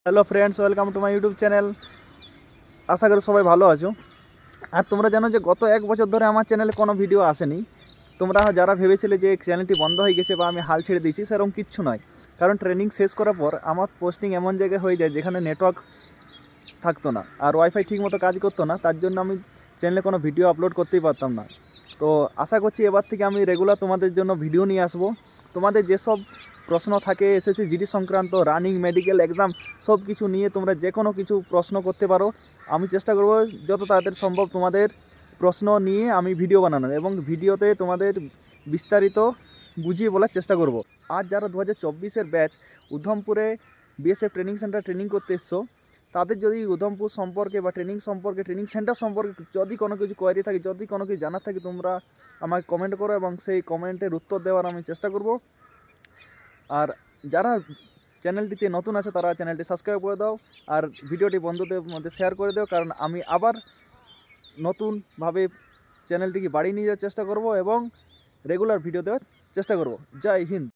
Hello friends, welcome to my YouTube channel. আশা করি সবাই ভালো আছো। আর তোমরা জানো যে গত 1 বছর ধরে আমার চ্যানেলে কোনো ভিডিও আসেনি। তোমরা যারা ভেবেছিলে যে চ্যানেলটি বন্ধ হয়ে গেছে বা আমি হাল ছেড়ে দিয়েছি, সেরকম কিচ্ছু নয়। কারণ ট্রেনিং শেষ করার পর আমার পোস্টিং এমন জায়গায় হয়ে যায় যেখানে নেটওয়ার্ক থাকতো না আর ওয়াইফাই ঠিকমতো কাজ করতো না, তার জন্য আমি চ্যানেলে কোনো ভিডিও আপলোড করতেই পারতাম না। তো আশা করছি এবার থেকে আমি রেগুলার তোমাদের জন্য ভিডিও নিয়ে আসবো। তোমাদের যেসব প্রশ্ন থাকে এসএসসি জিডি সংক্রান্ত, রানিং, মেডিকেল এক্সাম, সব কিছু নিয়ে তোমরা যে কোনো কিছু প্রশ্ন করতে পারো। আমি চেষ্টা করব যত তাড়াতাড়ি সম্ভব তোমাদের প্রশ্ন নিয়ে আমি ভিডিও বানানোর, এবং ভিডিওতে তোমাদের বিস্তারিত বুঝিয়ে বলার চেষ্টা করব। আজ যারা 2024-এর ব্যাচ উধমপুরে বিএসএফ ট্রেনিং সেন্টার ট্রেনিং করতে এসছো, তাদের যদি উধমপুর সম্পর্কে বা ট্রেনিং সম্পর্কে, ট্রেনিং সেন্টার সম্পর্কে যদি কোনো কিছু কোয়ারি থাকে, যদি কোনো কিছু জানার থাকে, তোমরা আমাকে কমেন্ট করো এবং সেই কমেন্টের উত্তর দেওয়ার আমি চেষ্টা করব। আর যারা চ্যানেলটিতে নতুন আছে তারা চ্যানেলটি সাবস্ক্রাইব করে দাও আর ভিডিওটি বন্ধুদের মধ্যে শেয়ার করে দাও, কারণ আমি আবার নতুনভাবে চ্যানেলটিকে বাড়িয়ে নিয়ে যাওয়ার চেষ্টা করব এবং রেগুলার ভিডিও দেওয়ার চেষ্টা করব। জয় হিন্দ।